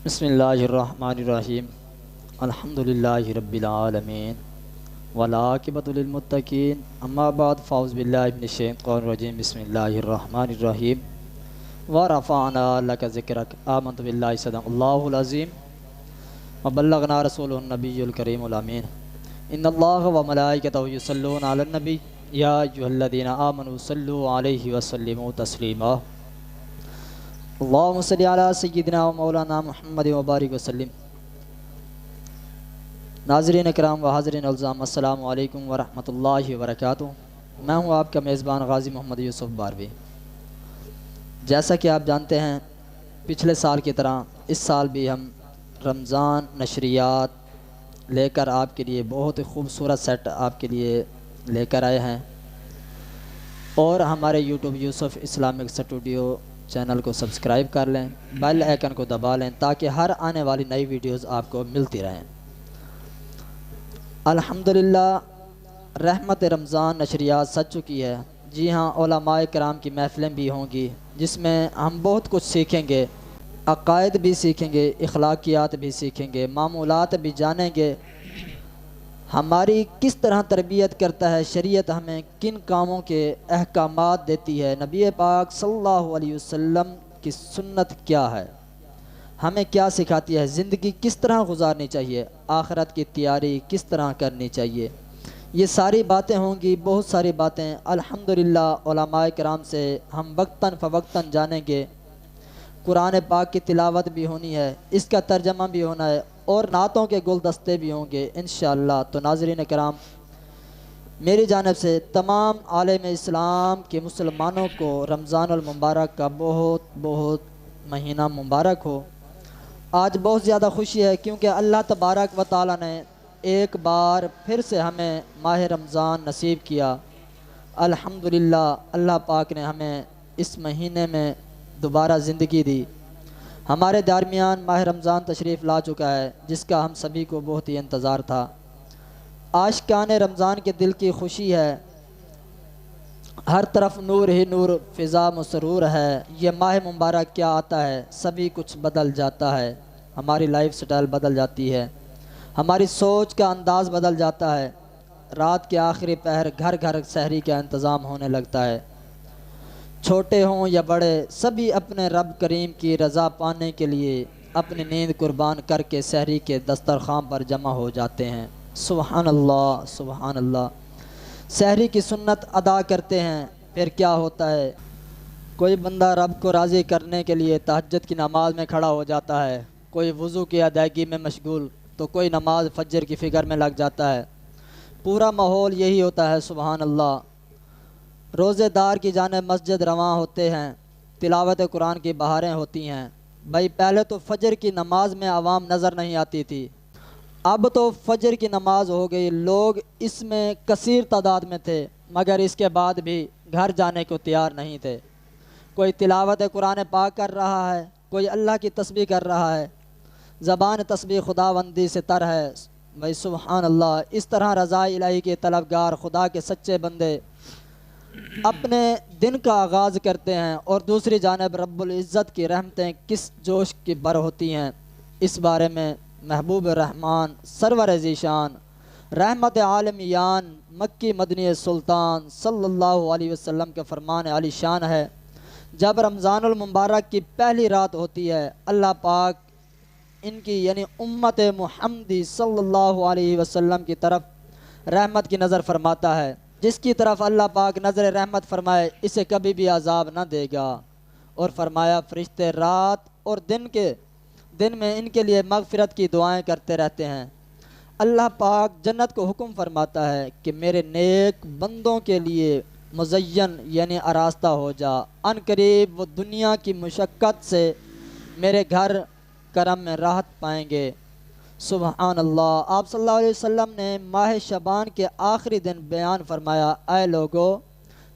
بسم اللہ الرحمن الرحیم الحمدللہ رب العالمین والعاقبۃ للمتقین اما بعد فاعوذ باللہ من الشیطان الرجیم بسم اللہ الرحمن الرحیم ورفعنا لک ذکرک آمنت باللہ صدق اللہ العظیم وبلغنا رسولہ النبی الکریم الامین ان اللہ وملائکتہ یصلون علی النبی یا ایھا الذین آمنوا صلوا علیہ وسلموا تسلیما اللہم صلی علی سیدنا و مولانا محمد وبارک وسلم۔ ناظرین اکرام و حاضرین الزام، السلام علیکم ورحمۃ اللہ وبرکاتہ۔ میں ہوں آپ کا میزبان غازی محمد یوسف باروی۔ جیسا کہ آپ جانتے ہیں، پچھلے سال کی طرح اس سال بھی ہم رمضان نشریات لے کر آپ کے لیے بہت خوبصورت سیٹ آپ کے لیے لے کر آئے ہیں، اور ہمارے یوٹیوب یوسف اسلامک اسٹوڈیو چینل کو سبسکرائب کر لیں، بیل آئیکن کو دبا لیں تاکہ ہر آنے والی نئی ویڈیوز آپ کو ملتی رہیں۔ الحمدللہ رحمت رمضان نشریات سج چکی ہے۔ جی ہاں، علماء کرام کی محفلیں بھی ہوں گی جس میں ہم بہت کچھ سیکھیں گے، عقائد بھی سیکھیں گے، اخلاقیات بھی سیکھیں گے، معمولات بھی جانیں گے، ہماری کس طرح تربیت کرتا ہے شریعت، ہمیں کن کاموں کے احکامات دیتی ہے، نبی پاک صلی اللہ علیہ وسلم کی سنت کیا ہے، ہمیں کیا سکھاتی ہے، زندگی کس طرح گزارنی چاہیے، آخرت کی تیاری کس طرح کرنی چاہیے، یہ ساری باتیں ہوں گی، بہت ساری باتیں الحمدللہ علماء کرام سے ہم وقتاً فوقتاً جانیں گے۔ قرآن پاک کی تلاوت بھی ہونی ہے، اس کا ترجمہ بھی ہونا ہے، اور نعتوں کے گلدستے بھی ہوں گے انشاءاللہ۔ تو ناظرین کرام، میری جانب سے تمام عالم اسلام کے مسلمانوں کو رمضان المبارک کا بہت بہت مہینہ مبارک ہو۔ آج بہت زیادہ خوشی ہے کیونکہ اللہ تبارک و تعالیٰ نے ایک بار پھر سے ہمیں ماہ رمضان نصیب کیا۔ الحمدللہ اللہ پاک نے ہمیں اس مہینے میں دوبارہ زندگی دی، ہمارے درمیان ماہ رمضان تشریف لا چکا ہے جس کا ہم سبھی کو بہت ہی انتظار تھا۔ عاشقان رمضان کے دل کی خوشی ہے، ہر طرف نور ہی نور، فضا مسرور ہے، یہ ماہ مبارک کیا آتا ہے سبھی کچھ بدل جاتا ہے، ہماری لائف سٹائل بدل جاتی ہے، ہماری سوچ کا انداز بدل جاتا ہے، رات کے آخری پہر گھر گھر سحری کا انتظام ہونے لگتا ہے، چھوٹے ہوں یا بڑے سبھی اپنے رب کریم کی رضا پانے کے لیے اپنی نیند قربان کر کے سحری کے دسترخوان پر جمع ہو جاتے ہیں۔ سبحان اللہ سبحان اللہ۔ سحری کی سنت ادا کرتے ہیں، پھر کیا ہوتا ہے، کوئی بندہ رب کو راضی کرنے کے لیے تہجد کی نماز میں کھڑا ہو جاتا ہے، کوئی وضو کی ادائیگی میں مشغول، تو کوئی نماز فجر کی فکر میں لگ جاتا ہے، پورا ماحول یہی ہوتا ہے۔ سبحان اللہ۔ روزے دار کی جانب مسجد رواں ہوتے ہیں، تلاوت قرآن کی بہاریں ہوتی ہیں۔ بھائی پہلے تو فجر کی نماز میں عوام نظر نہیں آتی تھی، اب تو فجر کی نماز ہو گئی، لوگ اس میں کثیر تعداد میں تھے مگر اس کے بعد بھی گھر جانے کو تیار نہیں تھے، کوئی تلاوت قرآن پاک کر رہا ہے، کوئی اللہ کی تسبیح کر رہا ہے، زبان تسبیح خداوندی سے تر ہے۔ بھائی سبحان اللہ۔ اس طرح رضا الہی کے طلبگار، خدا کے سچے بندے اپنے دن کا آغاز کرتے ہیں، اور دوسری جانب رب العزت کی رحمتیں کس جوش کی بر ہوتی ہیں، اس بارے میں محبوب رحمان سرور ذیشان رحمت عالمیان مکی مدنی سلطان صلی اللہ علیہ وسلم کے فرمان علی شان ہے۔ جب رمضان المبارک کی پہلی رات ہوتی ہے، اللہ پاک ان کی یعنی امت محمدی صلی اللہ علیہ وسلم کی طرف رحمت کی نظر فرماتا ہے، جس کی طرف اللہ پاک نظر رحمت فرمائے اسے کبھی بھی عذاب نہ دے گا، اور فرمایا فرشتے رات اور دن میں ان کے لیے مغفرت کی دعائیں کرتے رہتے ہیں۔ اللہ پاک جنت کو حکم فرماتا ہے کہ میرے نیک بندوں کے لیے مزین یعنی آراستہ ہو جا، ان قریب وہ دنیا کی مشقت سے میرے گھر کرم میں راحت پائیں گے۔ سبحان اللہ۔ آپ صلی اللہ علیہ وسلم نے ماہ شعبان کے آخری دن بیان فرمایا، اے لوگو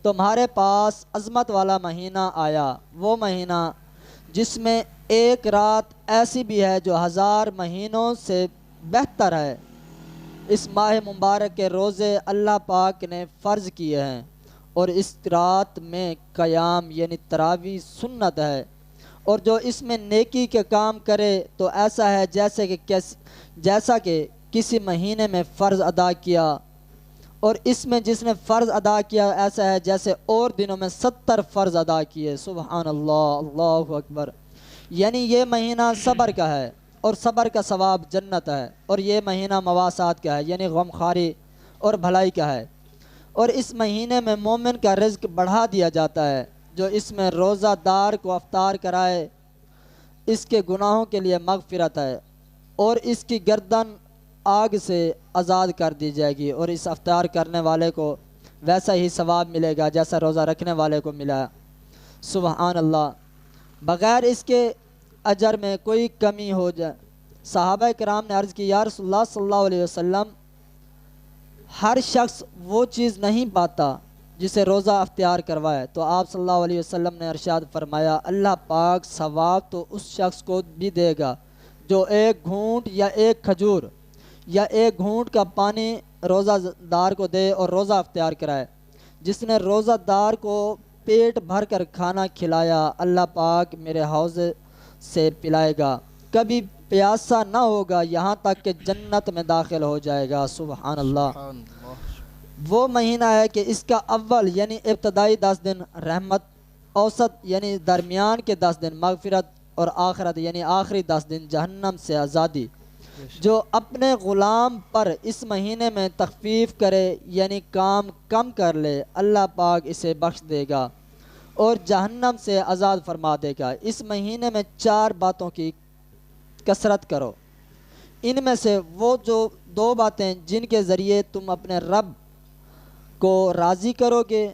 تمہارے پاس عظمت والا مہینہ آیا، وہ مہینہ جس میں ایک رات ایسی بھی ہے جو 1000 مہینوں سے بہتر ہے۔ اس ماہ مبارک کے روزے اللہ پاک نے فرض کیے ہیں، اور اس رات میں قیام یعنی تراویح سنت ہے، اور جو اس میں نیکی کے کام کرے تو ایسا ہے جیسا کہ کسی مہینے میں فرض ادا کیا، اور اس میں جس نے فرض ادا کیا ایسا ہے جیسے اور دنوں میں 70 فرض ادا کیے۔ سبحان اللہ، اللہ اکبر۔ یعنی یہ مہینہ صبر کا ہے اور صبر کا ثواب جنت ہے، اور یہ مہینہ مواسات کا ہے یعنی غمخواری اور بھلائی کا ہے، اور اس مہینے میں مومن کا رزق بڑھا دیا جاتا ہے۔ جو اس میں روزہ دار کو افطار کرائے اس کے گناہوں کے لیے مغفرت ہے، اور اس کی گردن آگ سے آزاد کر دی جائے گی، اور اس افطار کرنے والے کو ویسا ہی ثواب ملے گا جیسا روزہ رکھنے والے کو ملا۔ سبحان اللہ، بغیر اس کے اجر میں کوئی کمی ہو جائے۔ صحابہ کرام نے عرض کی، یا رسول اللہ صلی اللہ علیہ وسلم، ہر شخص وہ چیز نہیں پاتا جسے روزہ اختیار کروائے، تو آپ صلی اللہ علیہ وسلم نے ارشاد فرمایا، اللہ پاک ثواب تو اس شخص کو بھی دے گا جو ایک گھونٹ یا ایک کھجور یا ایک گھونٹ کا پانی روزہ دار کو دے اور روزہ اختیار کرائے۔ جس نے روزہ دار کو پیٹ بھر کر کھانا کھلایا، اللہ پاک میرے حوض سے پلائے گا، کبھی پیاسا نہ ہوگا یہاں تک کہ جنت میں داخل ہو جائے گا۔ سبحان اللہ۔ وہ مہینہ ہے کہ اس کا اول یعنی ابتدائی 10 دن رحمت، اوسط یعنی درمیان کے 10 دن مغفرت، اور آخرت یعنی آخری 10 دن جہنم سے آزادی۔ جو اپنے غلام پر اس مہینے میں تخفیف کرے یعنی کام کم کر لے، اللہ پاک اسے بخش دے گا اور جہنم سے آزاد فرما دے گا۔ اس مہینے میں 4 باتوں کی کثرت کرو، ان میں سے وہ جو 2 باتیں جن کے ذریعے تم اپنے رب کو راضی کرو گے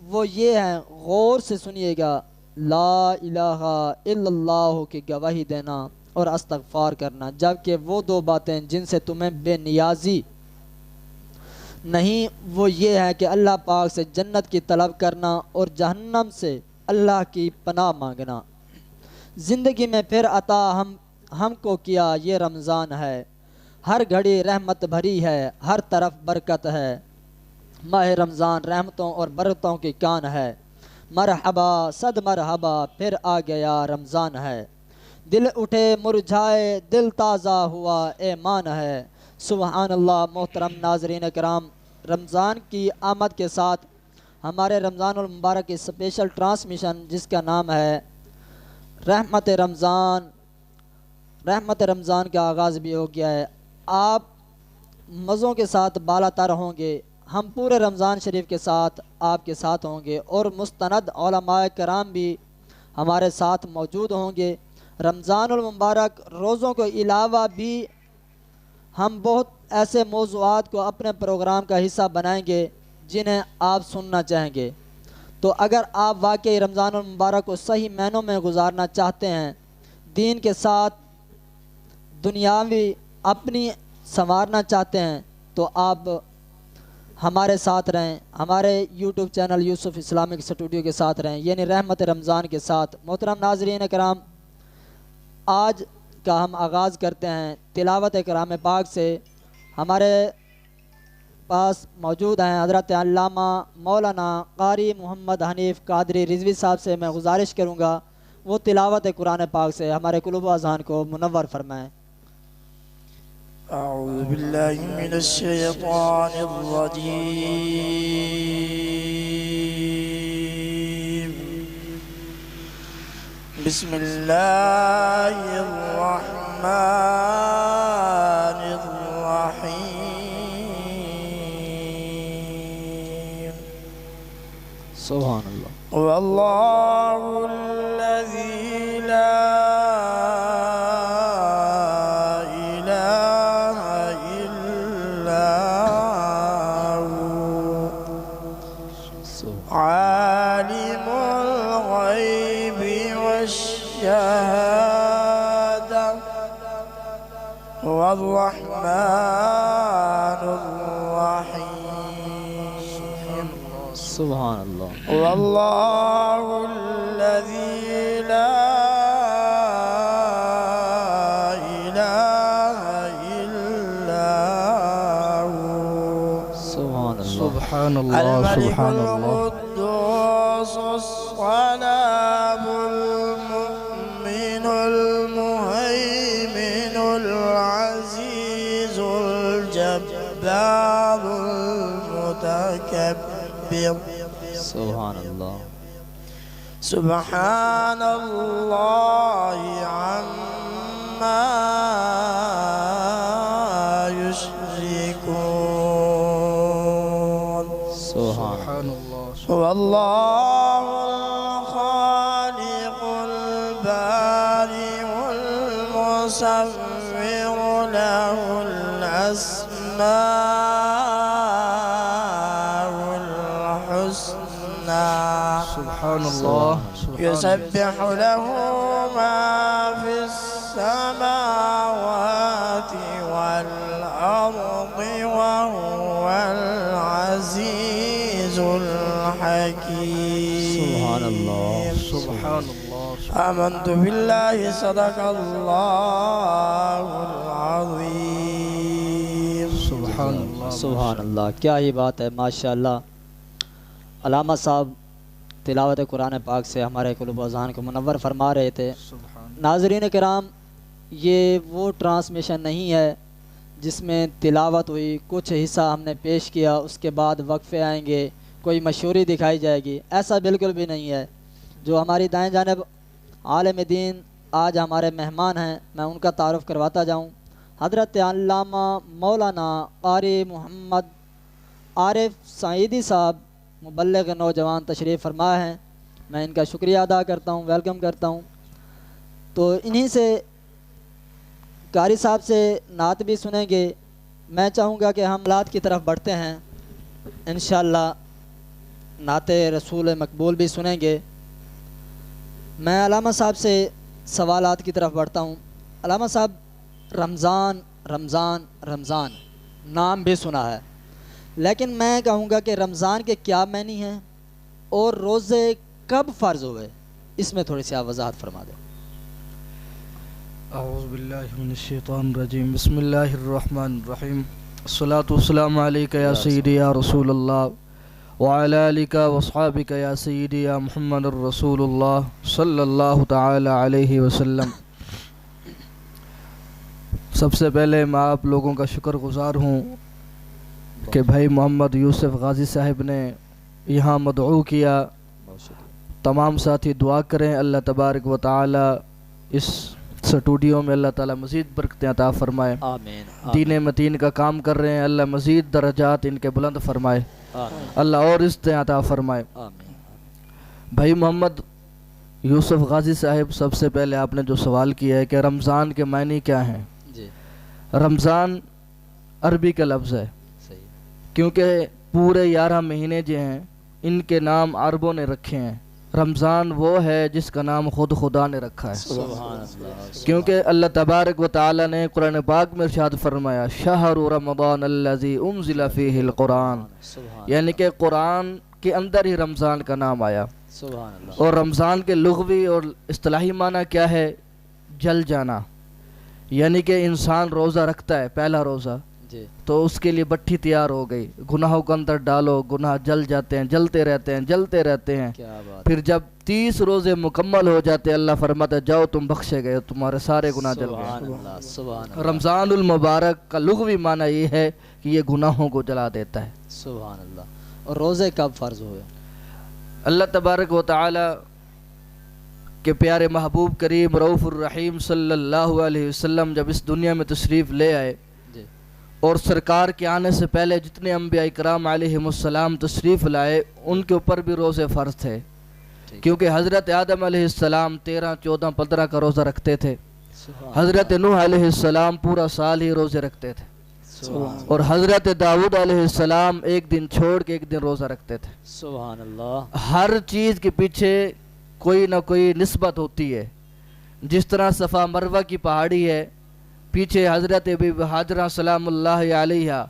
وہ یہ ہیں، غور سے سنیے گا، لا الہ الا اللہ کی گواہی دینا اور استغفار کرنا، جبکہ وہ 2 باتیں جن سے تمہیں بے نیازی نہیں وہ یہ ہے کہ اللہ پاک سے جنت کی طلب کرنا اور جہنم سے اللہ کی پناہ مانگنا۔ زندگی میں پھر عطا ہم کو کیا یہ رمضان ہے، ہر گھڑی رحمت بھری ہے، ہر طرف برکت ہے، ماہ رمضان رحمتوں اور برکتوں کی کان ہے، مرحبا صد مرحبا پھر آ گیا رمضان ہے، دل اٹھے مرجھائے دل تازہ ہوا ایمان ہے۔ سبحان اللہ۔ محترم ناظرین کرام، رمضان کی آمد کے ساتھ ہمارے رمضان المبارک کی اسپیشل ٹرانسمیشن جس کا نام ہے رحمت رمضان، رحمت رمضان کا آغاز بھی ہو گیا ہے۔ آپ مزوں کے ساتھ بالا تر ہوں گے، ہم پورے رمضان شریف کے ساتھ آپ کے ساتھ ہوں گے، اور مستند علماء کرام بھی ہمارے ساتھ موجود ہوں گے۔ رمضان المبارک روزوں کے علاوہ بھی ہم بہت ایسے موضوعات کو اپنے پروگرام کا حصہ بنائیں گے جنہیں آپ سننا چاہیں گے۔ تو اگر آپ واقعی رمضان المبارک کو صحیح معنوں میں گزارنا چاہتے ہیں، دین کے ساتھ دنیاوی اپنی سنوارنا چاہتے ہیں، تو آپ ہمارے ساتھ رہیں، ہمارے یوٹیوب چینل یوسف اسلامک اسٹوڈیو کے ساتھ رہیں، یعنی رحمت رمضان کے ساتھ۔ محترم ناظرین کرام، آج کا ہم آغاز کرتے ہیں تلاوت کلام پاک سے۔ ہمارے پاس موجود ہیں حضرت علامہ مولانا قاری محمد حنیف قادری رضوی صاحب سے میں گزارش کروں گا وہ تلاوت قرآن پاک سے ہمارے قلوب و اذہان کو منور فرمائیں۔ اعوذ باللہ من الشیطان الرجیم، بسم اللہ الرحمن الرحیم، سبحان اللہ۔ واللہ الذی لا عالم الغیب والشہادہ والرحمن الرحیم، سبحان اللہ۔ واللہ الذی لا الہ الا هو، سبحان اللہ۔ سبحان اللہ الملك سبحان اللہ۔ القدوس السلام المؤمن وكبر سبحان اللہ سبحان الله عما يشركون سبحان هو الله الخالق البارئ المصور له الأسماء الحسنى سبحان الله يسبح له ما في السماوات والأرض وهو العزيز الحكيم سبحان اللہ سبحان الله آمنت بالله صدق الله العظيم سبحان الله سبحان اللہ کیا ہی بات ہے ماشاء اللہ علامہ صاحب تلاوت قرآن پاک سے ہمارے قلوب و اذہان کو منور فرما رہے تھے سبحان ناظرین کرام یہ وہ ٹرانسمیشن نہیں ہے جس میں تلاوت ہوئی کچھ حصہ ہم نے پیش کیا اس کے بعد وقفے آئیں گے کوئی مشہوری دکھائی جائے گی ایسا بالکل بھی نہیں ہے جو ہماری دائیں جانب عالم دین آج ہمارے مہمان ہیں میں ان کا تعارف کرواتا جاؤں حضرت علامہ مولانا قاری محمد عارف سعیدی صاحب مبلغ نوجوان تشریف فرما ہیں میں ان کا شکریہ ادا کرتا ہوں ویلکم کرتا ہوں تو انہی سے قاری صاحب سے نعت بھی سنیں گے میں چاہوں گا کہ ہم نعت کی طرف بڑھتے ہیں انشاءاللہ نعت رسول مقبول بھی سنیں گے میں علامہ صاحب سے سوالات کی طرف بڑھتا ہوں علامہ صاحب رمضان رمضان رمضان نام بھی سنا ہے لیکن میں کہوں گا کہ رمضان کے کیا معنی ہیں اور روزے کب فرض ہوئے اس میں تھوڑی سی آپ وضاحت فرما دیں اعوذ باللہ من الشیطان الرجیم بسم اللہ الرحمن الرحیم الصلاۃ والسلام علیک یا سیدی یا رسول اللہ وعلی آلک واصحابک یا سیدی یا محمد الرسول اللہ صلی اللہ تعالی علیہ وسلم سب سے پہلے میں آپ لوگوں کا شکر گزار ہوں کہ بھائی محمد یوسف غازی صاحب نے یہاں مدعو کیا تمام ساتھی دعا کریں اللہ تبارک و تعالی اس اسٹوڈیو میں اللہ تعالی مزید برکتیں عطا فرمائے آمین دین متین کا کام کر رہے ہیں اللہ مزید درجات ان کے بلند فرمائے آمین اللہ اور عزتیں عطا فرمائے آمین بھائی محمد یوسف غازی صاحب سب سے پہلے آپ نے جو سوال کیا ہے کہ رمضان کے معنی کیا ہیں جی رمضان عربی کا لفظ ہے صحیح کیونکہ پورے 11 مہینے جو ہیں ان کے نام عربوں نے رکھے ہیں رمضان وہ ہے جس کا نام خود خدا نے رکھا ہے سبحان اللہ کیونکہ اللہ تبارک و تعالی نے قرآن پاک میں ارشاد فرمایا شہر رمضان الذی انزل فیہ القرآن سبحان یعنی کہ قرآن کے اندر ہی رمضان کا نام آیا سبحان اللہ اور رمضان کے لغوی اور اصطلاحی معنی کیا ہے جل جانا یعنی کہ انسان روزہ رکھتا ہے پہلا روزہ جی تو اس کے لیے بٹھی تیار ہو گئی گناہوں کو اندر ڈالو گناہ جل جاتے ہیں جلتے رہتے ہیں جلتے رہتے ہیں کیا بات پھر جب 30 روزے مکمل ہو جاتے اللہ فرماتا ہے جاؤ تم بخشے گئے تمہارے سارے گناہ جل سبحان گئے اللہ سبحان اللہ رمضان المبارک کا لغوی معنی یہ ہے کہ یہ گناہوں کو جلا دیتا ہے سبحان اللہ اور روزے کب فرض ہوئے اللہ تبارک و تعالی کے پیارے محبوب کریم رؤوف الرحیم صلی اللہ علیہ وسلم جب اس دنیا میں تشریف لے آئے جی اور سرکار کے آنے سے پہلے جتنے انبیاء کرام علیہم السلام تشریف لائے ان کے اوپر بھی روزے فرض تھے کیونکہ حضرت آدم علیہ السلام 13 14 15 کا روزہ رکھتے تھے سبحان حضرت نوح علیہ السلام پورا سال ہی روزے رکھتے تھے سبحان اور حضرت داؤد علیہ السلام ایک دن چھوڑ کے ایک دن روزہ رکھتے تھے سبحان اللہ ہر چیز کے پیچھے کوئی نہ کوئی نسبت ہوتی ہے جس طرح صفا مروہ کی پہاڑی ہے پیچھے حضرت بی بی ہاجرہ سلام اللہ علیہ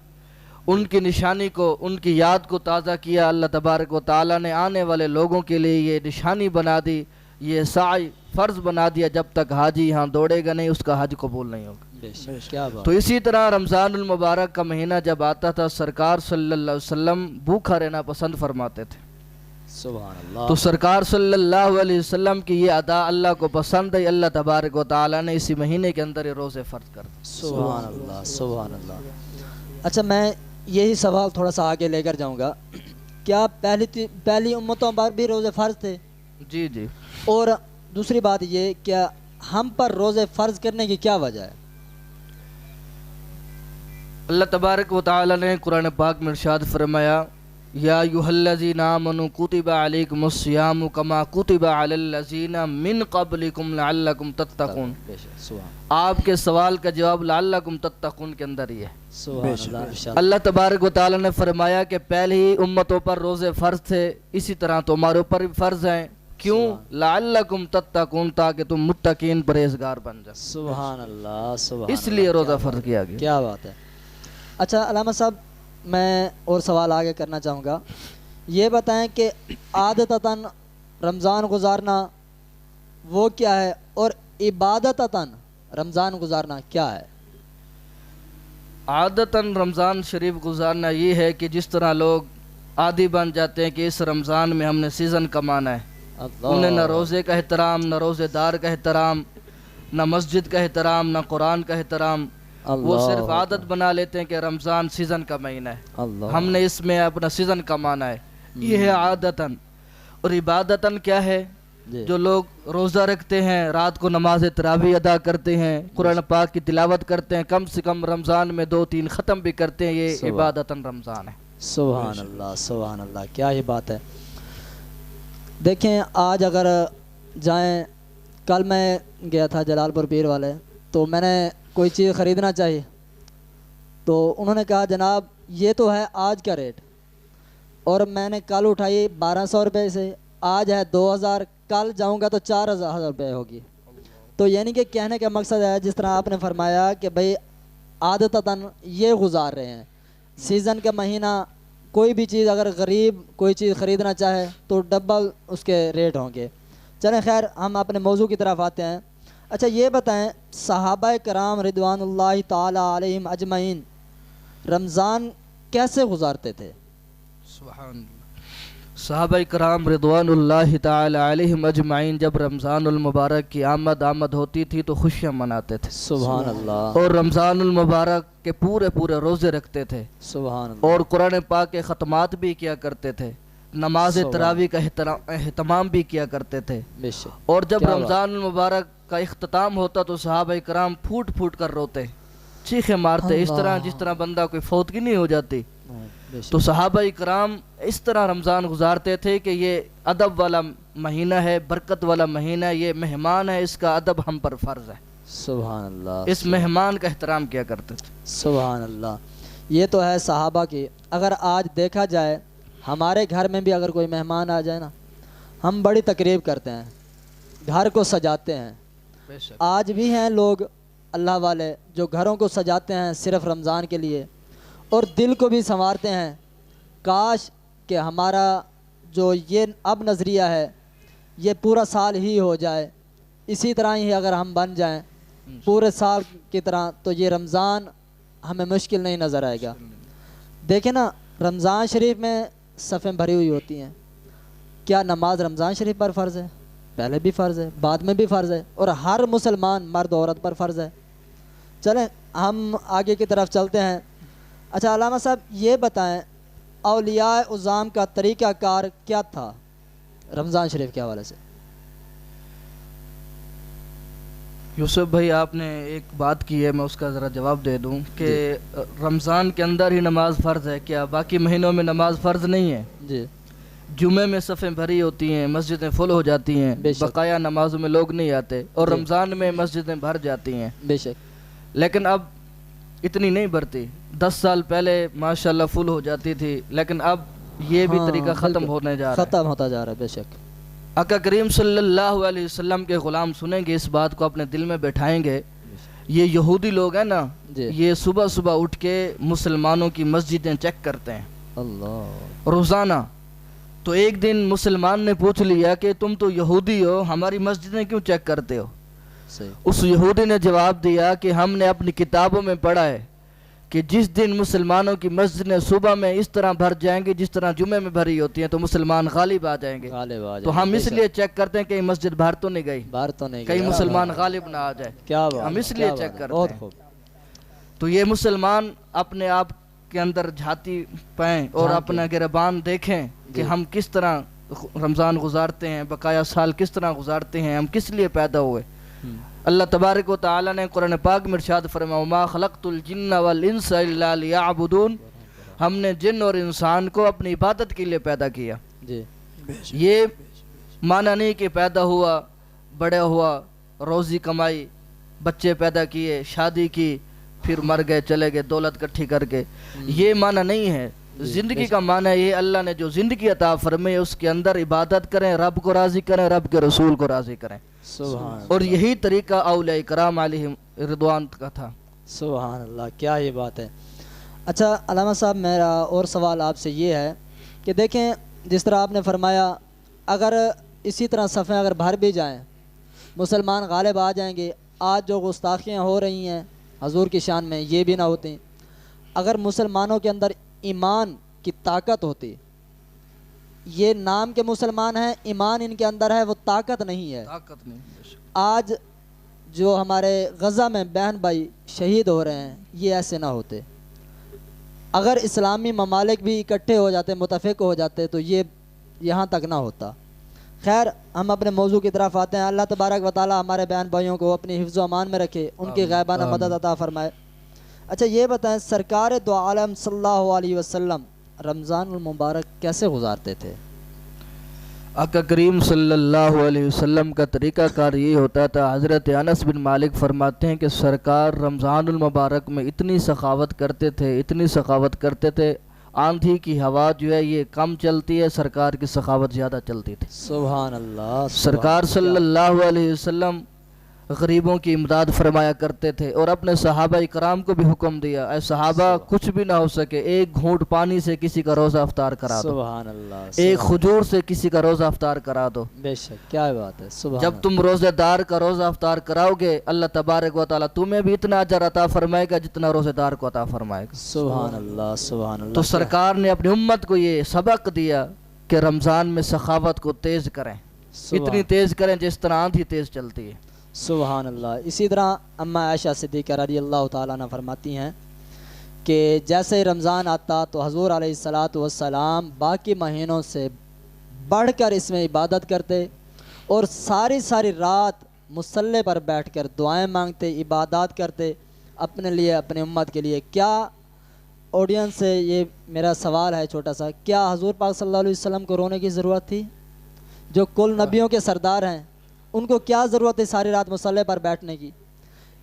ان کی نشانی کو ان کی یاد کو تازہ کیا اللہ تبارک و تعالی نے آنے والے لوگوں کے لیے یہ نشانی بنا دی یہ سعی فرض بنا دیا جب تک حاجی یہاں دوڑے گا نہیں اس کا حج قبول نہیں ہوگا بے شک کیا بات تو اسی طرح رمضان المبارک کا مہینہ جب آتا تھا سرکار صلی اللہ علیہ وسلم بھوکا رہنا پسند فرماتے تھے سبحان اللہ تو سرکار صلی اللہ علیہ وسلم کی یہ ادا اللہ کو پسند ہے اللہ تبارک و تعالی نے اسی مہینے کے اندر یہ روزے فرض کر دی سبحان اللہ سبحان اللہ اچھا میں یہی سوال تھوڑا سا آگے لے کر جاؤں گا کیا پہلی امتوں پر بھی روزے فرض تھے؟ جی جی. اور دوسری بات یہ کیا ہم پر روزے فرض کرنے کی کیا وجہ ہے؟ اللہ تبارک و تعالی نے قرآن پاک میں ارشاد فرمایا یا ایھا الذین آمنوا کتب علیکم الصیام کما کتب علی الذین من قبلکم لعلکم تتقون. آپ کے سوال کا جواب لعلکم تتقون کے اندر ہی ہے. اللہ تبارک و تعالی نے فرمایا کہ پہلی امتوں پر روزے فرض تھے، اسی طرح تمہارے اوپر بھی فرض ہیں. کیوں؟ لعلکم تتقون، تاکہ تم متقین پرہیزگار بن جاؤ. سبحان اللہ، سبحان اس لیے روزہ فرض کیا گیا. کیا بات ہے. اچھا علامہ صاحب، میں اور سوال آگے کرنا چاہوں گا. یہ بتائیں کہ عادتاً رمضان گزارنا وہ کیا ہے، اور عبادتاً رمضان گزارنا کیا ہے؟ عادتاً رمضان شریف گزارنا یہ ہے کہ جس طرح لوگ عادی بن جاتے ہیں کہ اس رمضان میں ہم نے سیزن کمانا ہے، انہیں نہ روزے کا احترام، نہ روزے دار کا احترام، نہ مسجد کا احترام، نہ قرآن کا احترام. وہ صرف عادت بنا لیتے ہیں کہ رمضان سیزن کا مہینہ ہے، ہم نے اس میں اپنا سیزن کمانا ہے. یہ ہے عادتاً. اور عبادتاً کیا ہے؟ جو لوگ روزہ رکھتے ہیں، رات کو نماز تراویح ادا کرتے ہیں، قرآن پاک کی تلاوت کرتے ہیں، کم سے کم رمضان میں 2-3 ختم بھی کرتے ہیں، یہ عبادتاً رمضان ہے. سبحان اللہ، سبحان اللہ، کیا ہی بات ہے. دیکھیں آج اگر جائیں، کل میں گیا تھا جلال پور پیر والے، تو میں نے کوئی چیز خریدنا چاہیے تو انہوں نے کہا جناب یہ تو ہے آج کا ریٹ، اور میں نے کل اٹھائی 1200 روپے سے، آج ہے 2000، کل جاؤں گا تو 4000 روپے ہوگی. تو یعنی کہ کہنے کا مقصد ہے جس طرح آپ نے فرمایا کہ بھئی عادتاً یہ گزار رہے ہیں. سیزن کا مہینہ کوئی بھی چیز اگر غریب کوئی چیز خریدنا چاہے تو ڈبل اس کے ریٹ ہوں گے. چلیں خیر ہم اپنے موضوع کی طرف آتے ہیں. اچھا یہ بتائیں صحابہ کرام رضوان اللہ تعالی علیہم اجمعین رمضان کیسے گزارتے تھے؟ سبحان اللہ. صحابہ کرام رضوان اللہ تعالی علیہم اجمعین جب رمضان المبارک کی آمد ہوتی تھی تو خوشیاں مناتے تھے. سبحان اللہ. اور رمضان المبارک کے پورے روزے رکھتے تھے. سبحان اللہ. اور قرآن پاک کے ختمات بھی کیا کرتے تھے، نماز تراویح کا اہتمام بھی کیا کرتے تھے. اور جب رمضان المبارک کا اختتام ہوتا تو صحابہ کرام پھوٹ پھوٹ کر روتے، چیخیں مارتے، اس طرح جس طرح بندہ کوئی فوتگی نہیں ہو جاتی. تو صحابہ کرام اس طرح رمضان گزارتے تھے کہ یہ ادب والا مہینہ ہے، برکت والا مہینہ ہے، یہ مہمان ہے، اس کا ادب ہم پر فرض ہے. سبحان اللہ. اس مہمان کا احترام کیا کرتے تھے. سبحان اللہ. یہ تو ہے صحابہ کی. اگر آج دیکھا جائے ہمارے گھر میں بھی اگر کوئی مہمان آ جائے نا، ہم بڑی تقریب کرتے ہیں، گھر کو سجاتے ہیں. آج بھی ہیں لوگ اللہ والے جو گھروں کو سجاتے ہیں صرف رمضان کے لیے، اور دل کو بھی سنوارتے ہیں. کاش کہ ہمارا جو یہ اب نظریہ ہے یہ پورا سال ہی ہو جائے، اسی طرح ہی اگر ہم بن جائیں پورے سال کی طرح تو یہ رمضان ہمیں مشکل نہیں نظر آئے گا. دیکھیں نا رمضان شریف میں صفیں بھری ہوئی ہوتی ہیں. کیا نماز رمضان شریف پر فرض ہے؟ پہلے بھی فرض ہے، بعد میں بھی فرض ہے، اور ہر مسلمان مرد عورت پر فرض ہے. چلیں ہم آگے کی طرف چلتے ہیں. اچھا علامہ صاحب یہ بتائیں اولیاء عظام کا طریقہ کار کیا تھا رمضان شریف کے حوالے سے؟ یوسف بھائی آپ نے ایک بات کی ہے، میں اس کا ذرا جواب دے دوں کہ رمضان کے اندر ہی نماز فرض ہے، کیا باقی مہینوں میں نماز فرض نہیں ہے؟ جی. جمعے میں صفیں بھری ہوتی ہیں، مسجدیں فل ہو جاتی ہیں، بقایا نمازوں میں لوگ نہیں آتے، اور رمضان میں مسجدیں بھر جاتی ہیں. بے شک. لیکن اب اتنی نہیں بھرتی. 10 سال پہلے ماشاءاللہ فل ہو جاتی تھی، لیکن اب یہ بھی طریقہ ختم ہونے جا رہا ہے، ختم ہوتا جا رہا ہے. بے شک. آقا کریم صلی اللہ علیہ وسلم کے غلام سنیں گے، اس بات کو اپنے دل میں بیٹھائیں گے. یہ یہودی لوگ ہیں نا، یہ صبح صبح اٹھ کے مسلمانوں کی مسجدیں چیک کرتے ہیں اللہ روزانہ. تو ایک دن مسلمان نے پوچھ لیا کہ تم تو یہودی ہو، ہماری مسجدیں کیوں چیک کرتے ہو؟ اس یہودی نے جواب دیا کہ ہم نے اپنی کتابوں میں پڑھا ہے کہ جس دن مسلمانوں کی مسجدیں صبح میں اس طرح بھر جائیں گی جس طرح جمعے میں بھری ہوتی ہیں تو مسلمان غالب آ جائیں گے. تو ہم اس لیے چیک کرتے ہیں کہ مسجد باہر تو نہیں گئی، کہیں مسلمان غالب نہ آ جائے، ہم اس لیے چیک کرتے ہیں. تو یہ مسلمان اپنے آپ کے اندر جھاتی پائیں اور اپنا گربان دیکھیں کہ ہم کس طرح رمضان گزارتے ہیں، بقایا سال کس طرح گزارتے ہیں، ہم کس لیے پیدا ہوئے۔ اللہ تبارک و تعالی نے قرآن پاک میں ارشاد فرمایا وما خلقت الجن والانس الا لیعبدون، ہم نے جن اور انسان کو اپنی عبادت کے لیے پیدا کیا۔ جی یہ معنی نہیں کہ پیدا ہوا، بڑا ہوا، روزی کمائی، بچے پیدا کیے، شادی کی، پھر مر گئے چلے گئے دولت اکٹھی کر کے، یہ معنی نہیں ہے۔ زندگی کا معنی یہ اللہ نے جو زندگی عطا فرمائی اس کے اندر عبادت کریں، رب کو راضی کریں، رب کے رسول کو راضی کریں، سبحان اور یہی طریقہ اولیاء کرام علیہم رضوان کا تھا۔ سبحان اللہ، کیا یہ بات ہے۔ اچھا علامہ صاحب، میرا اور سوال آپ سے یہ ہے کہ دیکھیں جس طرح آپ نے فرمایا اگر اسی طرح صفیں اگر بھر بھی جائیں، مسلمان غالب آ جائیں گے، آج جو گستاخیاں ہو رہی ہیں حضور کی شان میں یہ بھی نہ ہوتی، اگر مسلمانوں کے اندر ایمان کی طاقت ہوتی، یہ نام کے مسلمان ہیں، ایمان ان کے اندر ہے، وہ طاقت نہیں ہے۔ طاقت نہیں۔ آج جو ہمارے غزہ میں بہن بھائی شہید ہو رہے ہیں یہ ایسے نہ ہوتے، اگر اسلامی ممالک بھی اکٹھے ہو جاتے، متفق ہو جاتے تو یہ یہاں تک نہ ہوتا۔ خیر ہم اپنے موضوع کی طرف آتے ہیں۔ اللہ تبارک و تعالی ہمارے بہن بھائیوں کو اپنی حفظ و امان میں رکھے، ان کی غیبانہ مدد عطا فرمائے۔ اچھا یہ بتائیں سرکار دو عالم صلی اللہ علیہ وسلم رمضان المبارک کیسے گزارتے تھے؟ آقا کریم صلی اللہ علیہ وسلم کا طریقہ کار یہ ہوتا تھا۔ حضرت انس بن مالک فرماتے ہیں کہ سرکار رمضان المبارک میں اتنی سخاوت کرتے تھے، اتنی سخاوت کرتے تھے، آندھی کی ہوا جو ہے یہ کم چلتی ہے، سرکار کی سخاوت زیادہ چلتی تھی۔ سبحان اللہ۔ سرکار صلی اللہ علیہ وسلم غریبوں کی امداد فرمایا کرتے تھے، اور اپنے صحابہ کرام کو بھی حکم دیا اے صحابہ کچھ بھی نہ ہو سکے ایک گھونٹ پانی سے کسی کا روزہ افطار کرا دو، سبحان اللہ، ایک کھجور سے کسی کا روزہ افطار کرا دو۔ بے شک کیا بات ہے، سبحان جب تم روزہ دار کا روزہ افطار کراؤ گے اللہ تبارک و تعالیٰ تمہیں بھی اتنا اجر عطا فرمائے گا جتنا روزے دار کو عطا فرمائے گا۔ سبحان اللہ، سبحان اللہ۔ تو سرکار نے اپنی امت کو یہ سبق دیا کہ رمضان میں سخاوت کو تیز کریں، اتنی تیز کریں جس طرح آندھی تیز چلتی ہے۔ سبحان اللہ۔ اسی طرح اماں عائشہ صدیقہ رضی اللہ تعالیٰ عنہ فرماتی ہیں کہ جیسے ہی رمضان آتا تو حضور علیہ الصلاۃ والسلام باقی مہینوں سے بڑھ کر اس میں عبادت کرتے، اور ساری رات مصلی پر بیٹھ کر دعائیں مانگتے، عبادات کرتے اپنے لیے، اپنے امت کے لیے۔ کیا آڈینس سے یہ میرا سوال ہے چھوٹا سا، کیا حضور پاک صلی اللہ علیہ وسلم کو رونے کی ضرورت تھی؟ جو کل نبیوں کے سردار ہیں ان کو کیا ضرورت ہے ساری رات مصلی پر بیٹھنے کی؟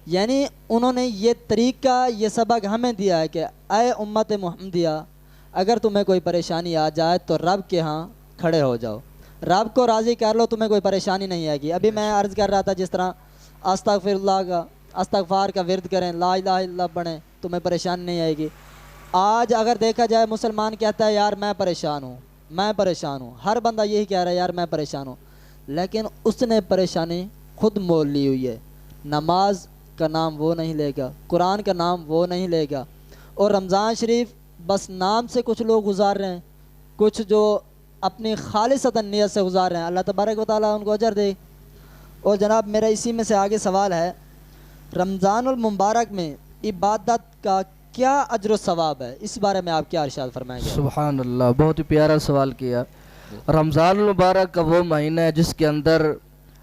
یعنی انہوں نے یہ طریقہ، یہ سبق ہمیں دیا ہے کہ اے امت محمدیہ، اگر تمہیں کوئی پریشانی آ جائے تو رب کے ہاں کھڑے ہو جاؤ، رب کو راضی کر لو، تمہیں کوئی پریشانی نہیں آئے گی۔ ابھی میں عرض کر رہا تھا جس طرح استغفر اللہ کا، استغفار کا ورد کریں، لا الہ الا اللہ پڑھیں، تمہیں پریشانی نہیں آئے گی۔ آج اگر دیکھا جائے مسلمان کہتا ہے یار میں پریشان ہوں، میں پریشان ہوں، ہر بندہ یہی کہہ رہا ہے یار میں پریشان ہوں، لیکن اس نے پریشانی خود مول لی ہوئی ہے۔ نماز کا نام وہ نہیں لے گا، قرآن کا نام وہ نہیں لے گا، اور رمضان شریف بس نام سے کچھ لوگ گزار رہے ہیں، کچھ جو اپنی خالصتاً نیت سے گزار رہے ہیں، اللہ تبارک و تعالیٰ ان کو اجر دے۔ اور جناب میرا اسی میں سے آگے سوال ہے، رمضان المبارک میں عبادت کا کیا اجر و ثواب ہے، اس بارے میں آپ کیا ارشاد فرمائیں گے؟ سبحان اللہ، بہت ہی پیارا سوال کیا۔ رمضان المبارک کا وہ مہینہ ہے جس کے اندر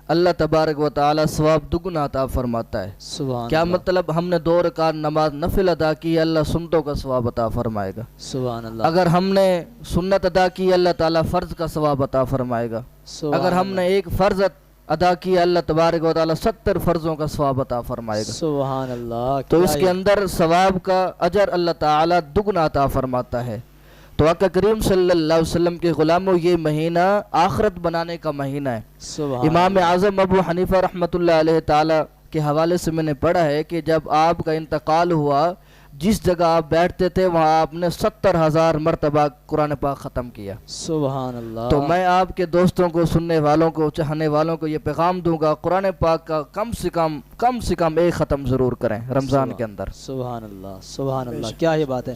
اللہ تبارک و تعالیٰ ثواب دگنا عطا فرماتا ہے۔ سبحان کیا اللہ، مطلب ہم نے 2 رکعت نماز نفل ادا کی اللہ سنتوں کا ثواب عطا فرمائے گا، سبحان اللہ، اگر ہم نے سنت ادا کی اللہ تعالیٰ فرض کا ثواب عطا فرمائے گا، سبحان اگر ہم نے ایک فرض ادا کیا اللہ تبارک و تعالیٰ 70 فرضوں کا ثواب عطا فرمائے گا۔ سبحان اللہ، تو کیا اس کے اندر ثواب کا اجر اللہ تعالیٰ دگنا عطا فرماتا ہے۔ تو آقا کریم صلی اللہ علیہ وسلم کے غلاموں یہ مہینہ آخرت بنانے کا مہینہ ہے۔ سبحان امام اعظم ابو حنیفہ رحمۃ اللہ علیہ تعالیٰ کے حوالے سے میں نے پڑھا ہے کہ جب آپ کا انتقال ہوا، جس جگہ آپ بیٹھتے تھے وہاں آپ نے 70,000 مرتبہ قرآن پاک ختم کیا۔ سبحان اللہ، تو میں آپ کے دوستوں کو، سننے والوں کو، چاہنے والوں کو یہ پیغام دوں گا قرآن پاک کا کم سے کم ایک ختم ضرور کریں رمضان کے اندر۔ سبحان اللہ، سبحان اللہ، کیا یہ بات ہے۔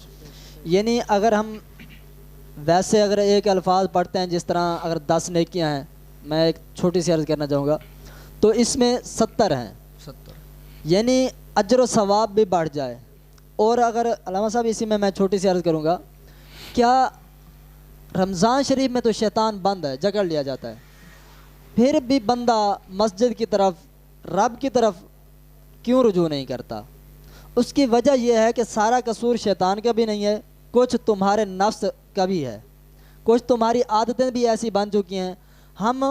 یعنی اگر ہم ویسے اگر ایک الفاظ پڑھتے ہیں جس طرح اگر 10 نیکیاں ہیں، میں ایک چھوٹی سی عرض کرنا چاہوں گا، تو اس میں 70 ہیں، یعنی اجر و ثواب بھی بڑھ جائے، اور اگر علامہ صاحب اسی میں چھوٹی سی عرض کروں گا، کیا رمضان شریف میں تو شیطان بند ہے، جکڑ لیا جاتا ہے، پھر بھی بندہ مسجد کی طرف رب کی طرف کیوں رجوع نہیں کرتا؟ اس کی وجہ یہ ہے کہ سارا قصور شیطان کا بھی نہیں ہے، کچھ تمہارے نفس کا بھی ہے، کچھ تمہاری عادتیں بھی ایسی بن چکی ہیں۔ ہم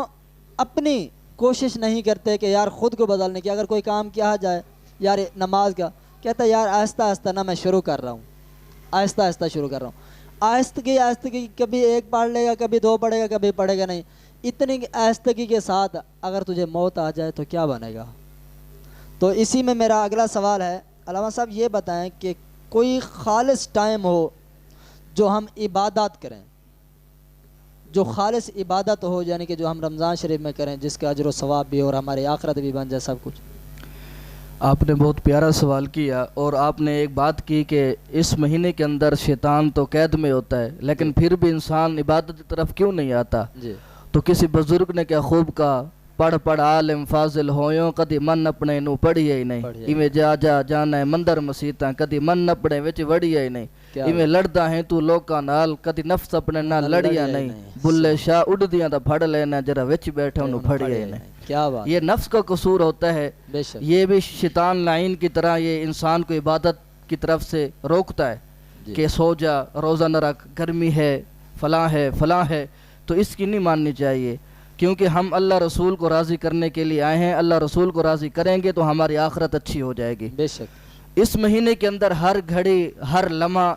اپنی کوشش نہیں کرتے کہ یار خود کو بدلنے کی، اگر کوئی کام کیا جائے یار نماز کا، کہتا ہے یار آہستہ آہستہ نہ میں شروع کر رہا ہوں، آہستہ آہستہ شروع کر رہا ہوں، آہستگی کبھی ایک پڑھ لے گا، کبھی دو پڑھے گا، کبھی پڑھے گا نہیں۔ اتنی آہستگی کے ساتھ اگر تجھے موت آ جائے تو کیا بنے گا؟ تو اسی میں میرا اگلا سوال ہے، علامہ صاحب یہ بتائیں کہ کوئی خالص ٹائم ہو جو ہم عبادات کریں، جو خالص عبادت ہو، یعنی کہ جو ہم رمضان شریف میں کریں، جس کا اجر و ثواب بھی اور ہماری آخرت بھی بن جائے سب کچھ۔ آپ نے بہت پیارا سوال کیا، اور آپ نے ایک بات کی کہ اس مہینے کے اندر شیطان تو قید میں ہوتا ہے، لیکن پھر بھی انسان عبادت کی طرف کیوں نہیں آتا؟ جی تو کسی بزرگ نے کیا خوب کہا، پڑھ عالم فاضل ہویوں کدی من اپنے نو پڑھیے ہی نہیں، ایویں جا جانا ہے مندر مسیتاں کدی من اپنے وچ وڑیا ہی نہیں، ایویں لڑدا ہے تو لوکاں نال کدی نفس اپنے نال لڑیا نہیں، بلے شاہ اڈدیاں دا پھڑ لینا جرا وچ بیٹھے انہوں پھڑیا ہی نہیں۔ کیا بات، یہ نفس کا قصور ہوتا ہے، بے شک، یہ بھی شیطان لعین کی طرح یہ انسان کو عبادت کی طرف سے روکتا ہے کہ سو جا، روزہ نہ رکھ، گرمی ہے، فلاں ہے، تو اس کی نہیں ماننی چاہیے، کیونکہ ہم اللہ رسول کو راضی کرنے کے لیے آئے ہیں، اللہ رسول کو راضی کریں گے تو ہماری آخرت اچھی ہو جائے گی۔ بے شک، اس مہینے کے اندر ہر گھڑی ہر لمحہ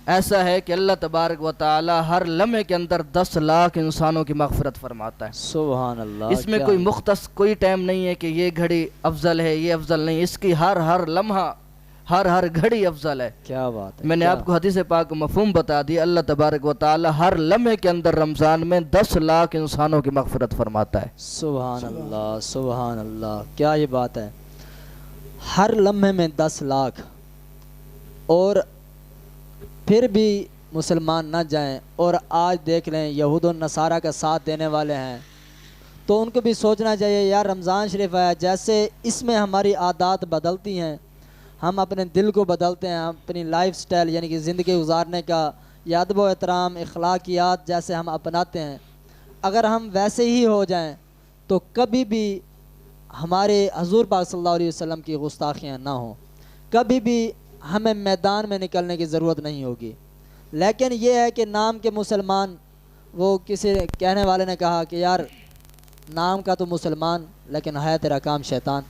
ایسا ہے کہ اللہ تبارک و تعالی ہر لمحے کے اندر 10 لاکھ انسانوں کی مغفرت فرماتا ہے۔ سبحان اللہ، اس میں کوئی مختص کوئی ٹائم نہیں ہے کہ یہ گھڑی افضل ہے، یہ افضل نہیں، اس کی ہر لمحہ ہر گھڑی افضل ہے۔ کیا بات ہے، میں نے آپ کو حدیث پاک مفہوم بتا دیا، اللہ تبارک و تعالی ہر لمحے کے اندر رمضان میں 10 لاکھ انسانوں کی مغفرت فرماتا ہے۔ سبحان اللہ، سبحان اللہ، کیا یہ بات ہے، ہر لمحے میں 10 لاکھ، اور پھر بھی مسلمان نہ جائیں۔ اور آج دیکھ لیں یہود و نصارہ کا ساتھ دینے والے ہیں، تو ان کو بھی سوچنا چاہیے یار رمضان شریف آیا، جیسے اس میں ہماری عادات بدلتی ہیں، ہم اپنے دل کو بدلتے ہیں، اپنی لائف سٹائل یعنی کہ زندگی گزارنے کا یا ادب و احترام اخلاقیات جیسے ہم اپناتے ہیں، اگر ہم ویسے ہی ہو جائیں تو کبھی بھی ہمارے حضور پاک صلی اللہ علیہ وسلم کی گستاخیاں نہ ہوں، کبھی بھی ہمیں میدان میں نکلنے کی ضرورت نہیں ہوگی۔ لیکن یہ ہے کہ نام کے مسلمان، وہ کسی کہنے والے نے کہا کہ یار نام کا تو مسلمان لیکن ہے تیرا کام شیطان،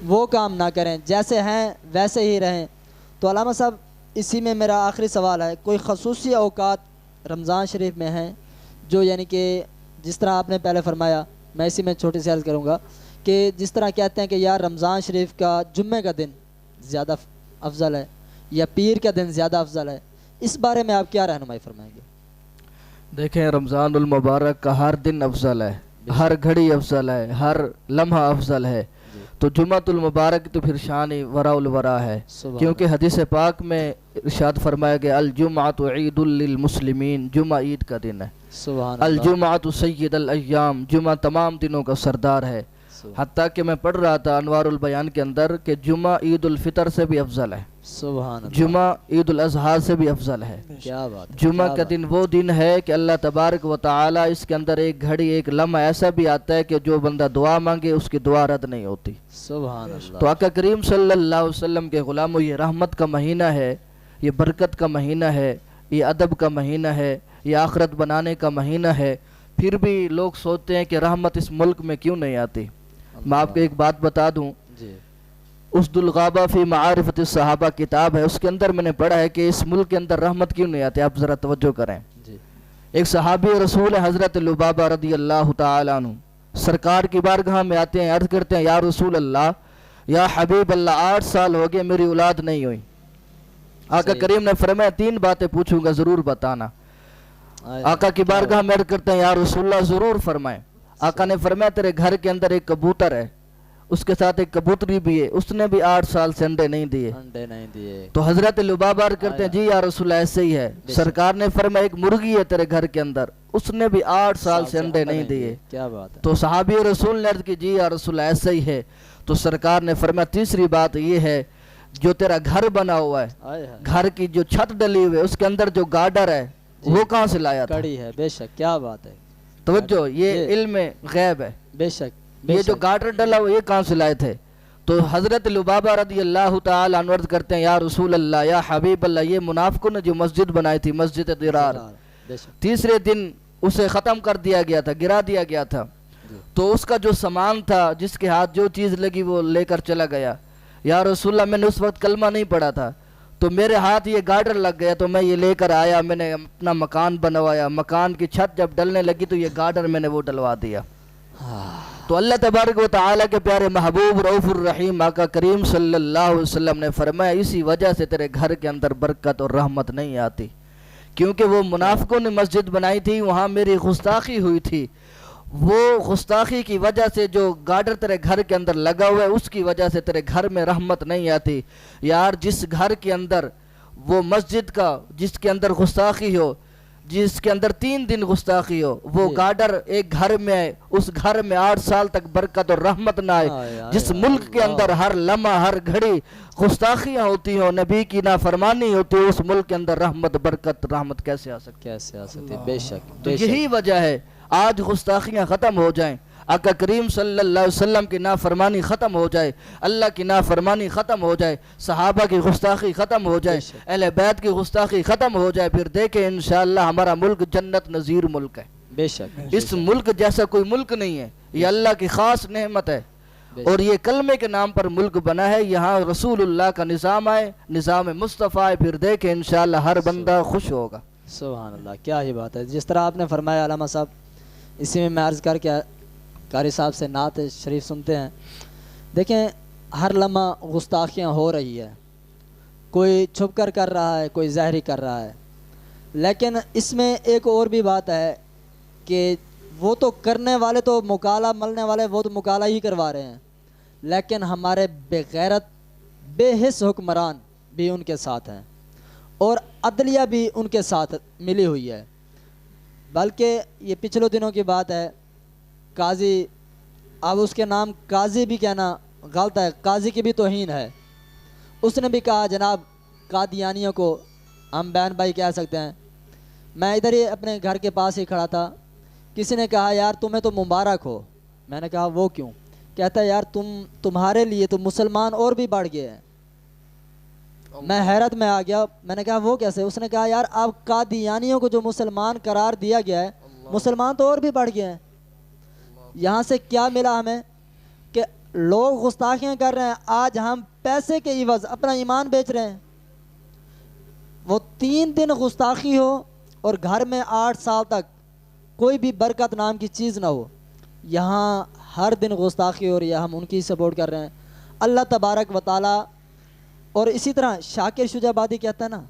وہ کام نہ کریں، جیسے ہیں ویسے ہی رہیں۔ تو علامہ صاحب اسی میں میرا آخری سوال ہے، کوئی خصوصی اوقات رمضان شریف میں ہیں جو یعنی کہ جس طرح آپ نے پہلے فرمایا، میں اسی میں چھوٹی سی عرض کروں گا کہ جس طرح کہتے ہیں کہ یار رمضان شریف کا جمعے کا دن زیادہ افضل ہے یا پیر کا دن زیادہ افضل ہے، اس بارے میں آپ کیا رہنمائی فرمائیں گے؟ دیکھیں رمضان المبارک کا ہر دن افضل ہے، ہر گھڑی افضل ہے، ہر لمحہ افضل ہے، تو جمعۃ المبارک تو پھر شان وراء الورا ہے، کیونکہ حدیث پاک میں ارشاد فرمایا گیا الجمعۃ عید للمسلمین، جمعہ عید کا دن ہے، الجمعۃ سید الایام، جمعہ تمام دنوں کا سردار ہے۔ حتیٰ کہ میں پڑھ رہا تھا انوار البیان کے اندر کہ جمعہ عید الفطر سے بھی افضل ہے، سبحان اللہ، جمعہ عید الاضحیٰ سے بھی افضل ہے۔ کیا بات ہے، جمعہ کا دن وہ دن ہے کہ اللہ تبارک و تعالی اس کے اندر ایک گھڑی ایک لمحہ ایسا بھی آتا ہے کہ جو بندہ دعا مانگے اس کی دعا رد نہیں ہوتی۔ سبحان اللہ، تو آقا کریم صلی اللہ علیہ وسلم کے غلاموں، یہ رحمت کا مہینہ ہے، یہ برکت کا مہینہ ہے، یہ ادب کا مہینہ ہے، یہ آخرت بنانے کا مہینہ ہے، پھر بھی لوگ سوچتے ہیں کہ رحمت اس ملک میں کیوں نہیں آتی۔ میں آپ کو ایک بات بتا دوں، جی، اسد الغابہ فی معارفت الصحابہ کتاب ہے، اس کے اندر میں نے پڑھا ہے کہ اس ملک کے اندر رحمت کیوں نہیں آتی۔ آپ ذرا توجہ کریں، جی، ایک صحابی رسول حضرت لبابہ رضی اللہ تعالیٰ عنہ سرکار کی بارگاہ میں آتے ہیں، عرض کرتے ہیں یا رسول اللہ، یا حبیب اللہ، 8 سال ہو گئے میری اولاد نہیں ہوئی۔ آقا کریم نے فرمایا 3 باتیں پوچھوں گا ضرور بتانا۔ آقا کی بارگاہ میں عرض کرتے ہیں یا رسول اللہ ضرور فرمائیں۔ آقا نے فرمایا تیرے گھر کے اندر ایک کبوتر ہے، اس کے ساتھ ایک کبوتری بھی ہے، اس نے بھی 8 سال سے انڈے نہیں دیے۔ تو حضرت لبابہ عرض کرتے ہیں جی یا رسول اللہ ایسے ہی ہے۔ سرکار نے فرمایا ایک مرغی ہے تیرے گھر کے اندر، اس نے بھی 8 سال سے انڈے نہیں دیے۔ کیا بات ہے، تو صحابی رسول نے عرض کی جی یا رسول اللہ ایسے ہی ہے۔ تو سرکار نے فرمایا تیسری بات یہ ہے جو تیرا گھر بنا ہوا ہے، آئے ہائے، گھر کی جو چھت ڈلی ہوئی ہے اس کے اندر جو گارڈر ہے وہ کہاں سے لایا تھا؟ کڑی ہے، بے شک، کیا بات ہے، توجہ، یہ علم غیب ہے. بے شک، بے یہ جو شک، گارڈر ڈلا ہوا یہ کہاں سے لائے تھے؟ تو حضرت لبابہ رضی اللہ تعالی عنہ عرض کرتے ہیں، یا رسول اللہ، یا حبیب اللہ، یہ منافقوں نے جو مسجد بنائی تھی، مسجد ضرار، بے شک، تیسرے دن اسے ختم کر دیا گیا تھا، گرا دیا گیا تھا. تو اس کا جو سامان تھا، جس کے ہاتھ جو چیز لگی وہ لے کر چلا گیا. یا رسول اللہ، میں نے اس وقت کلمہ نہیں پڑھا تھا، تو میرے ہاتھ یہ گارڈر لگ گیا، تو میں یہ لے کر آیا، میں نے اپنا مکان بنوایا. مکان کی چھت جب ڈلنے لگی تو یہ گارڈر میں نے وہ ڈلوا دیا. تو اللہ تبارک و تعالیٰ کے پیارے محبوب رؤوف الرحیم آقا کریم صلی اللہ علیہ وسلم نے فرمایا، اسی وجہ سے تیرے گھر کے اندر برکت اور رحمت نہیں آتی، کیونکہ وہ منافقوں نے مسجد بنائی تھی، وہاں میری گستاخی ہوئی تھی. وہ گستاخی کی وجہ سے جو گارڈر تیرے گھر کے اندر لگا ہوا ہے، اس کی وجہ سے تیرے گھر میں رحمت نہیں آتی. یار، جس گھر کے اندر وہ مسجد کا، جس کے اندر گستاخی ہو، جس کے اندر 3 دن گستاخی ہو، وہ گارڈر ایک گھر میں، اس گھر میں 8 سال تک برکت اور رحمت نہ آئے. جس ملک کے اندر ہر لمحہ، ہر گھڑی گستاخیاں ہوتی ہوں، نبی کی نافرمانی ہوتی ہے، اس ملک کے اندر رحمت، برکت، رحمت کیسے آ سکتی؟ کیسے آ سکتی ہے؟ بے شک، تو بے شک، یہی وجہ ہے آج گستاخیاں ختم ہو جائیں، آقا کریم صلی اللہ علیہ وسلم کی نافرمانی ختم ہو جائے، اللہ کی نافرمانی ختم ہو جائے، صحابہ کی گستاخی ختم ہو جائے، اہل بیت کی گستاخی ختم ہو جائے، پھر دیکھیں انشاءاللہ ہمارا ملک جنت نظیر ملک ہے. بے شک، اس ملک جیسا کوئی ملک نہیں ہے، یہ اللہ کی خاص نعمت ہے. اور یہ کلمے کے نام پر ملک بنا ہے، یہاں رسول اللہ کا نظام آئے، نظام مصطفیٰ آئے، پھر دیکھیں انشاءاللہ ہر بندہ خوش ہوگا. سبحان اللہ، کیا ہی بات ہے. جس طرح آپ نے فرمایا علامہ صاحب، اسی میں عرض کر کے قاری صاحب سے نعت شریف سنتے ہیں. دیکھیں، ہر لمحہ گستاخیاں ہو رہی ہے، کوئی چھپ کر رہا ہے، کوئی ظاہری کر رہا ہے، لیکن اس میں ایک اور بھی بات ہے کہ وہ تو کرنے والے تو مکالہ ملنے والے وہ تو مکالہ ہی کروا رہے ہیں، لیکن ہمارے بے غیرت بے حس حکمران بھی ان کے ساتھ ہیں، اور عدلیہ بھی ان کے ساتھ ملی ہوئی ہے. بلکہ یہ پچھلے دنوں کی بات ہے، قاضی، اب اس کے نام قاضی بھی کہنا غلط ہے، قاضی کی بھی توہین ہے. اس نے بھی کہا جناب قادیانیوں کو ہم بہن بھائی کہہ سکتے ہیں. میں ادھر ہی اپنے گھر کے پاس ہی کھڑا تھا، کسی نے کہا یار تمہیں تو مبارک ہو. میں نے کہا وہ کیوں؟ کہتا ہے یار تمہارے لیے تو مسلمان اور بھی بڑھ گئے ہیں. میں حیرت میں آ گیا. میں نے کہا وہ کیسے؟ اس نے کہا یار اب قادیانیوں کو جو مسلمان قرار دیا گیا ہے، مسلمان تو اور بھی بڑھ گئے ہیں. یہاں سے کیا ملا ہمیں کہ لوگ گستاخیاں کر رہے ہیں، آج ہم پیسے کے عوض اپنا ایمان بیچ رہے ہیں. وہ 3 دن گستاخی ہو اور گھر میں 8 سال تک کوئی بھی برکت نام کی چیز نہ ہو، یہاں ہر دن گستاخی ہو رہی ہے، ہم ان کی سپورٹ کر رہے ہیں. اللہ تبارک و تعالی. اور اسی طرح شاکر شجاع آبادی کہتا ہے نا،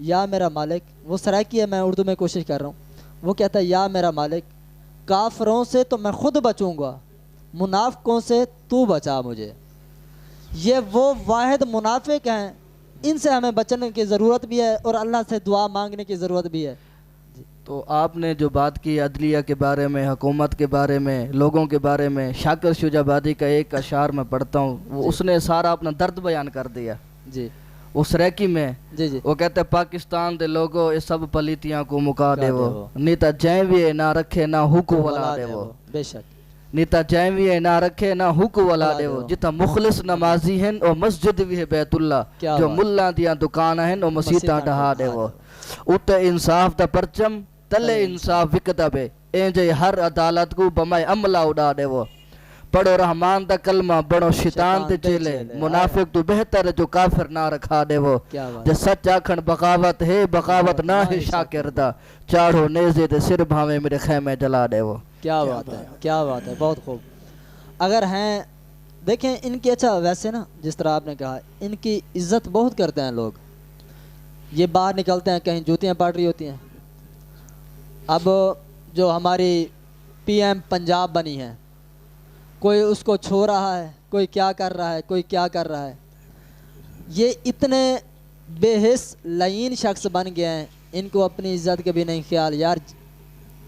یا میرا مالک، وہ سرائکی ہے، میں اردو میں کوشش کر رہا ہوں. وہ کہتا ہے یا میرا مالک، کافروں سے تو میں خود بچوں گا، منافقوں سے تو بچا مجھے. یہ وہ واحد منافق ہیں، ان سے ہمیں بچنے کی ضرورت بھی ہے اور اللہ سے دعا مانگنے کی ضرورت بھی ہے. تو آپ نے جو بات کی عدلیہ کے بارے میں، حکومت کے بارے میں، لوگوں کے بارے میں، شاکر شجاع آبادی کا ایک اشعار میں پڑھتا ہوں، وہ اس نے سارا اپنا درد بیان کر دیا. جی، اس ریکی میں جی، وہ کہتے ہیں پاکستان دے لوگو یہ سب پلیتیاں کو مکا دے وہ، نیتا جائیں نہ رکھے نہ حکو ولا دے وہ. بے شک، نیتا جائیں نہ رکھے نہ حکو ولا دے وہ. جتا مخلص نمازی ہیں اور مسجد بھی ہے بیت اللہ، جو ملا دیاں دکان ہیں اور مسیطاں ڈہا دے وہ. ات انصاف دا پرچم تلے انصاف وکدا بے، اینجے ہر عدالت کو بمائے عملہ اڑا دے وہ. پڑھو رحمان دا کلمہ بڑھو شیطان تے چیلے، منافق تو بہتر ہے جو کافر نہ رکھا دے وہ. جے سچ آکھن بغاوت ہے، بغاوت نہ ہے شاکر دا، چاڑھو نیزے دے سر بھاویں میرے خیمے جلا دے وہ. کیا بات ہے، کیا بات ہے، بہت خوب. اگر ہیں دیکھیں ان کی، اچھا ویسے نا جس طرح آپ نے کہا ان کی عزت بہت کرتے ہیں لوگ. یہ باہر نکلتے ہیں کہیں جوتیاں پڑ رہی ہوتی ہیں. اب جو ہماری پی ایم پنجاب بنی ہے، کوئی اس کو چھو رہا ہے، کوئی کیا کر رہا ہے، کوئی کیا کر رہا ہے. یہ اتنے بے حس لعین شخص بن گئے ہیں، ان کو اپنی عزت کے بھی نہیں خیال. یار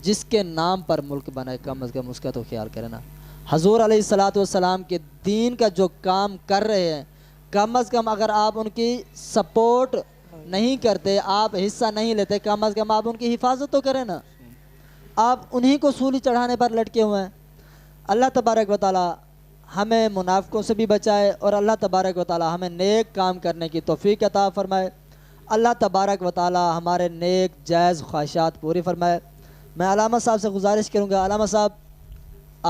جس کے نام پر ملک بنا ہے کم از کم اس کا تو خیال کرے نا. حضور علیہ الصلاۃ والسلام کے دین کا جو کام کر رہے ہیں، کم از کم اگر آپ ان کی سپورٹ نہیں کرتے، آپ حصہ نہیں لیتے، کم از کم آپ ان کی حفاظت تو کریں نا. آپ انہی کو سولی چڑھانے پر لٹکے ہوئے ہیں. اللہ تبارک و تعالی ہمیں منافقوں سے بھی بچائے اور اللہ تبارک و تعالی ہمیں نیک کام کرنے کی توفیق عطا فرمائے. اللہ تبارک و تعالی ہمارے نیک جائز خواہشات پوری فرمائے. میں علامہ صاحب سے گزارش کروں گا، علامہ صاحب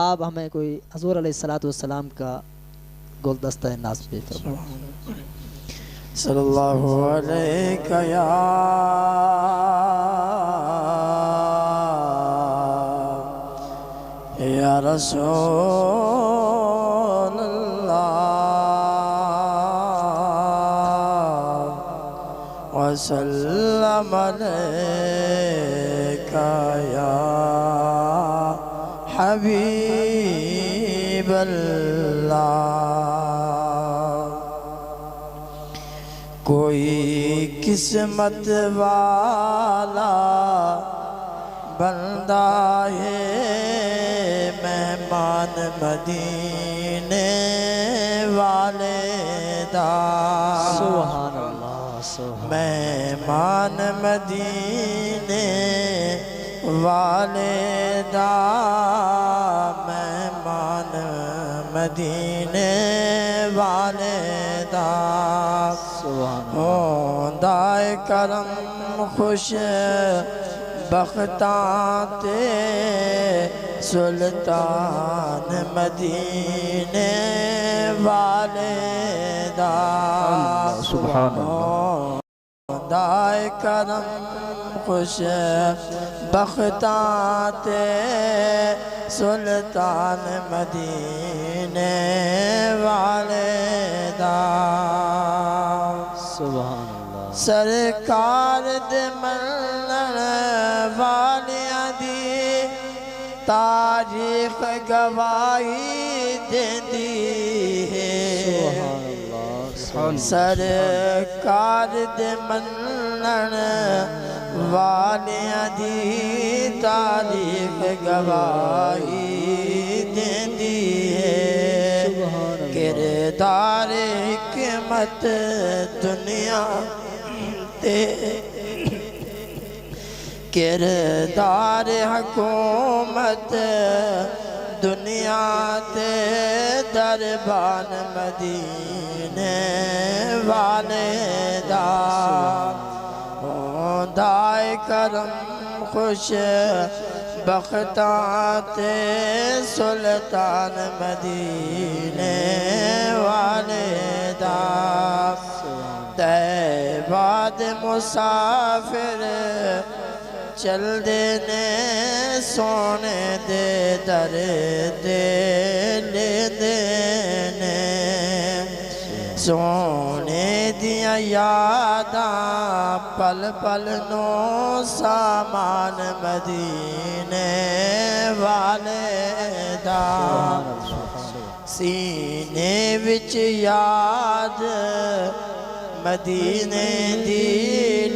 آپ ہمیں کوئی حضور علیہ الصلاۃ والسلام کا گلدستہ ناز پیش فرمائیں. صلی اللہ علیہ یا رسول اللہ وسلم علیکہ یا حبیب اللہ. کوئی قسمت والا بندہ ہے مہمان مدینے والے دا. سبحان اللہ، سبحان مہمان مدینے والے دا، مہمان مدینے والے دا. دائے کرم خوش بختاں تے سلطان مدینے والے دا. سبحان اللہ. دائے کرم خوش بختاں تے سلطان مدینے والے دا. سبحان اللہ. سرکار دے ملن والیاں دی تاریخ گواہی دیندی ہے. سبحان اللہ. سرکار دے ملن والیاں دی تاریخ گواہی دیندی ہے. کردار حکمت دنیا تے کردار حکومت دنیا تے دربان مدینے والے دا. دائے کرم خوش بختاں تے سلطان مدینے والے دا. طیبہ دے مسافر چل دے نے سونے دے در دے لے دے نے. سونے دیا یاداں پل پل نو سامان مدینے والے دا. سینے وچ یاد مدینے دی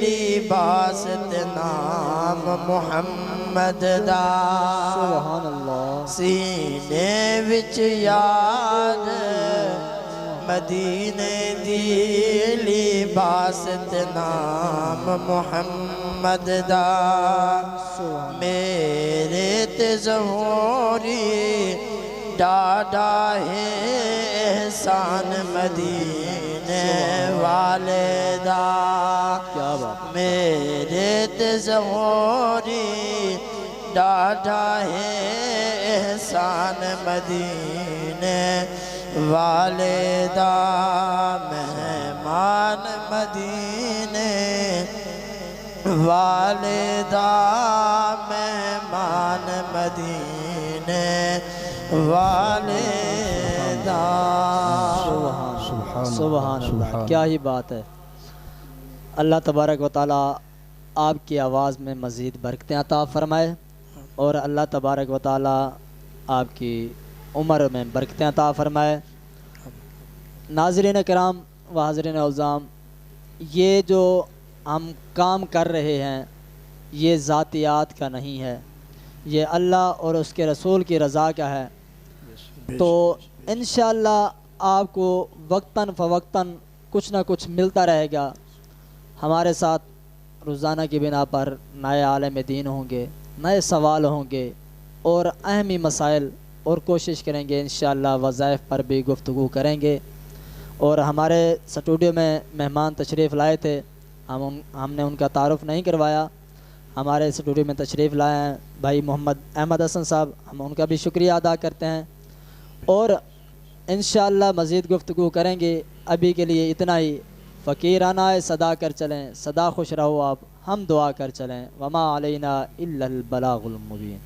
لباس تے نام محمد دا. سبحان اللہ. سینے وچ یاد مدینے دی لباس تے نام محمد دا. میرے تے ظہوری ڈاڈا ہے احسان مدینے والے دا. کیا بات. میرے تے ظہوری ڈاڈا ہے احسان مدینے والے دا. مہمان مدینے والے دا، مہمان مدینے والے دا. سبحان اللہ. کیا ہی بات ہے. اللہ تبارک و تعالی آپ کی آواز میں مزید برکتیں عطا فرمائے اور اللہ تبارک و تعالی آپ کی عمر میں برکتیں عطا فرمائے. ناظرین کرام و حاضرین الزام، یہ جو ہم کام کر رہے ہیں یہ ذاتیات کا نہیں ہے، یہ اللہ اور اس کے رسول کی رضا کا ہے. تو انشاءاللہ آپ کو وقتاً فوقتاً کچھ نہ کچھ ملتا رہے گا. ہمارے ساتھ روزانہ کی بنا پر نئے عالم دین ہوں گے, نئے سوال ہوں گے اور اہمی مسائل, اور کوشش کریں گے انشاءاللہ وظائف پر بھی گفتگو کریں گے. اور ہمارے اسٹوڈیو میں مہمان تشریف لائے تھے, ہم نے ان کا تعارف نہیں کروایا. ہمارے اسٹوڈیو میں تشریف لائے ہیں بھائی محمد احمد حسن صاحب, ہم ان کا بھی شکریہ ادا کرتے ہیں اور انشاءاللہ مزید گفتگو کریں گے. ابھی کے لیے اتنا ہی. فقیرانہ صدا کر چلیں, صدا خوش رہو آپ, ہم دعا کر چلیں. وما علینا الا البلاغ المبین.